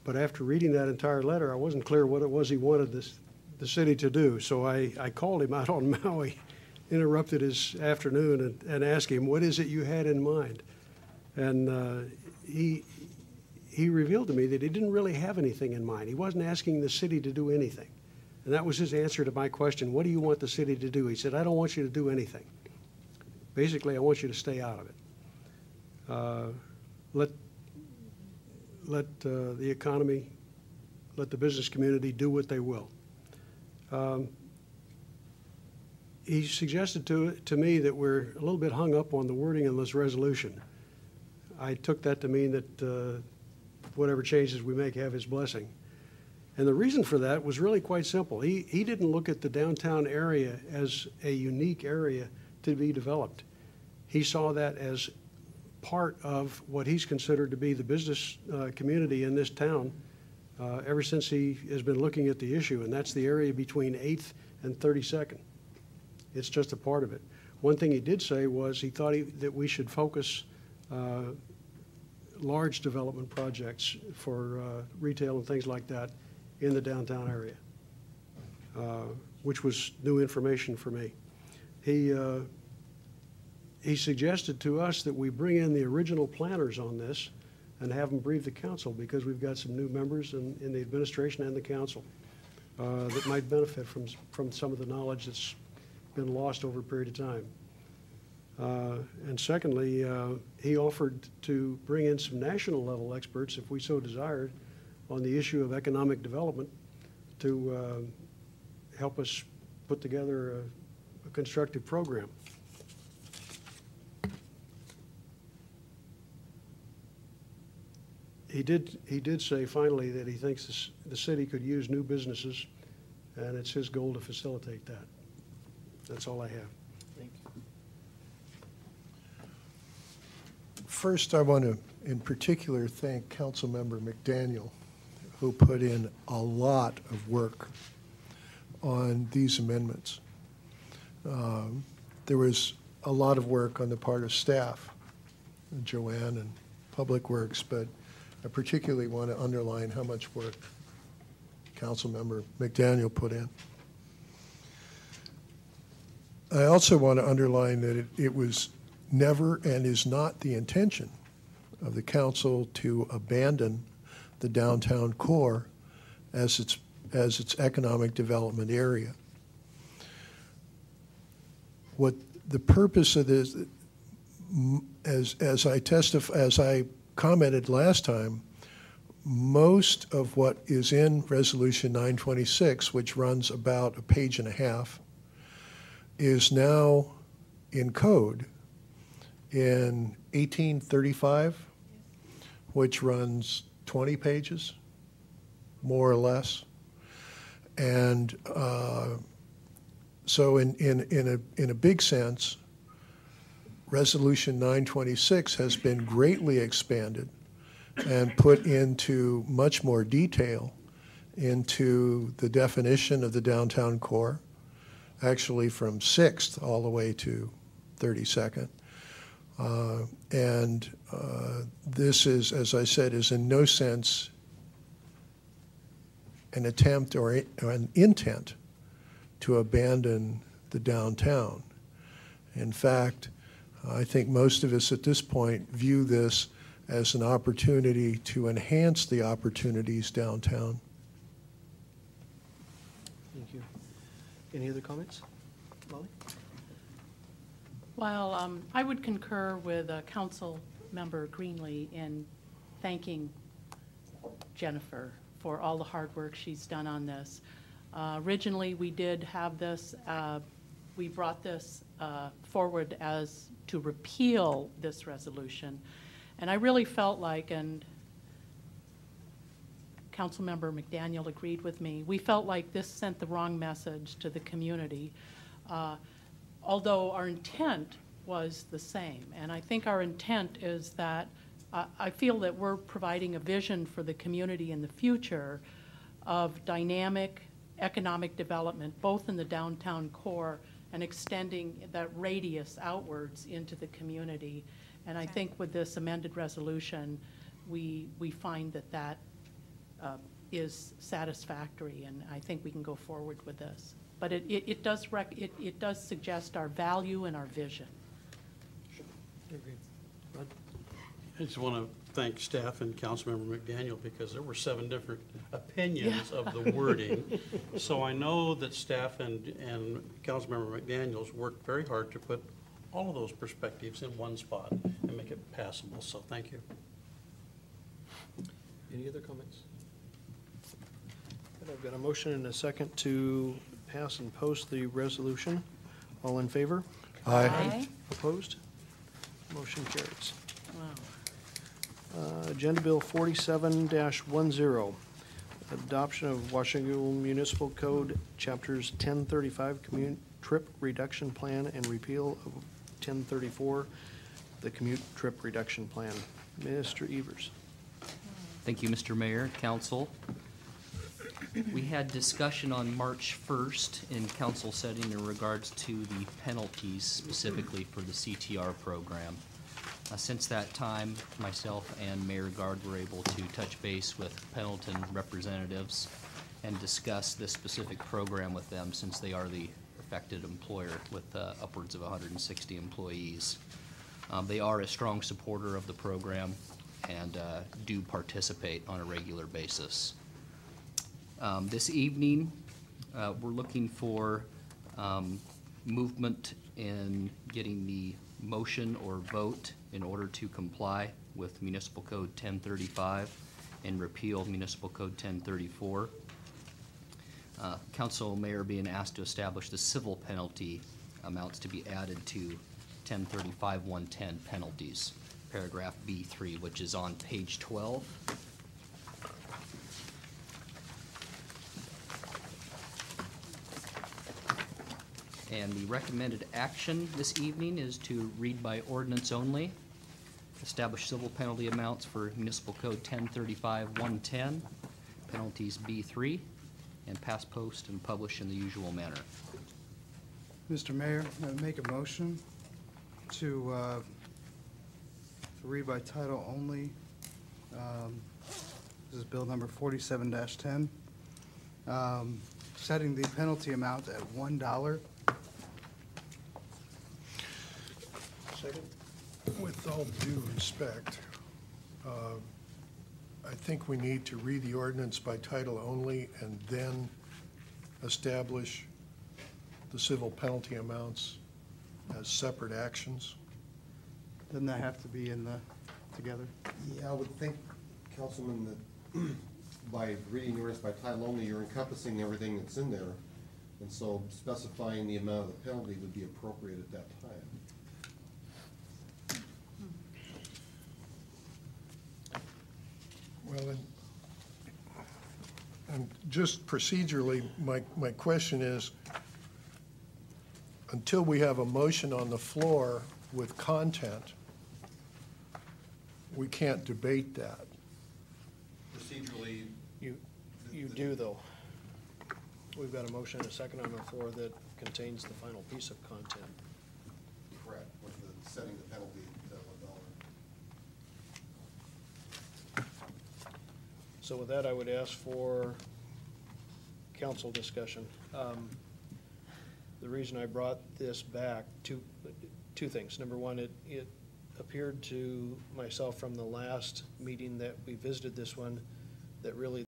But after reading that entire letter, I wasn't clear what it was he wanted the city to do. So I called him out on Maui, interrupted his afternoon, and asked him, what is it you had in mind? And he revealed to me that he didn't really have anything in mind. He wasn't asking the city to do anything. And that was his answer to my question, what do you want the city to do? He said, I don't want you to do anything. Basically, I want you to stay out of it. Let the economy, let the business community do what they will. He suggested to me that we're a little bit hung up on the wording in this resolution. I took that to mean that whatever changes we make have his blessing. And the reason for that was really quite simple. He didn't look at the downtown area as a unique area to be developed. He saw that as part of what he's considered to be the business community in this town ever since he has been looking at the issue, and that's the area between 8th and 32nd. It's just a part of it. One thing he did say was he thought that we should focus large development projects for retail and things like that in the downtown area, which was new information for me. He suggested to us that we bring in the original planners on this and have them brief the council, because we've got some new members in the administration and the council that might benefit from some of the knowledge that's been lost over a period of time. And secondly, he offered to bring in some national level experts, if we so desired, on the issue of economic development to help us put together a constructive program. He did say finally that he thinks the city could use new businesses, and it's his goal to facilitate that. That's all I have. Thank you. First, I want to, in particular, thank Councilmember McDaniel, who put in a lot of work on these amendments. There was a lot of work on the part of staff, Joanne and Public Works, but I particularly want to underline how much work Councilmember McDaniel put in. I also want to underline that it was never and is not the intention of the council to abandon the downtown core as its economic development area. What the purpose of this, as I commented last time, most of what is in Resolution 926, which runs about a page and a half, is now in code in 1835, which runs 20 pages, more or less. And so in a big sense, Resolution 926 has been greatly expanded and put into much more detail into the definition of the downtown core, actually from 6th all the way to 32nd. This is, as I said, is in no sense an attempt or an intent to abandon the downtown. In fact, I think most of us at this point view this as an opportunity to enhance the opportunities downtown. Thank you. Any other comments? Molly? Well, I would concur with Council Member Greenlee in thanking Jennifer for all the hard work she's done on this. Originally, we did have this, we brought this forward as to repeal this resolution. And I really felt like, and Councilmember McDaniel agreed with me, we felt like this sent the wrong message to the community, although our intent was the same. And I think our intent is that I feel that we're providing a vision for the community in the future of dynamic economic development, both in the downtown core and extending that radius outwards into the community. And I think with this amended resolution, we find that is satisfactory, and I think we can go forward with this. But it does suggest our value and our vision. I just want to thank staff and Councilmember McDaniel because there were 7 different opinions of the wording. So I know that staff and Councilmember McDaniels worked very hard to put all of those perspectives in one spot and make it passable. So thank you. Any other comments? Good, I've got a motion and a second to pass and post the resolution. All in favor? Aye. Opposed? Motion carries. Wow. Agenda Bill 47-10, adoption of Washington Municipal Code, Chapters 1035, Commute Trip Reduction Plan, and repeal of 1034, the Commute Trip Reduction Plan. Mr. Evers. Thank you, Mr. Mayor, Council. We had discussion on March 1st in council setting in regards to the penalties specifically for the CTR program. Since that time, myself and Mayor Gard were able to touch base with Pendleton representatives and discuss this specific program with them since they are the affected employer with upwards of 160 employees. They are a strong supporter of the program and do participate on a regular basis. This evening, we're looking for movement in getting the motion or vote in order to comply with Municipal Code 1035 and repeal Municipal Code 1034. Council Mayor being asked to establish the civil penalty amounts to be added to 1035-110 penalties, paragraph B3, which is on page 12. And the recommended action this evening is to read by ordinance only, establish civil penalty amounts for Municipal Code 1035-110, penalties B3, and pass, post, and publish in the usual manner. Mr. Mayor, I make a motion to read by title only. This is bill number 47-10, setting the penalty amount at $1. Second? With all due respect, I think we need to read the ordinance by title only and then establish the civil penalty amounts as separate actions. Doesn't that have to be in the, together? Yeah, I would think, Councilman, that by reading yours by title only, you're encompassing everything that's in there. And so specifying the amount of the penalty would be appropriate at that time. Well, and just procedurally, my question is, until we have a motion on the floor with content, we can't debate that. Procedurally, You do, though. We've got a motion and a second on the floor that contains the final piece of content. correct, with the setting the penalty at $1. So with that, I would ask for council discussion. The reason I brought this back, two things. Number one, it appeared to myself from the last meeting that we visited this one that really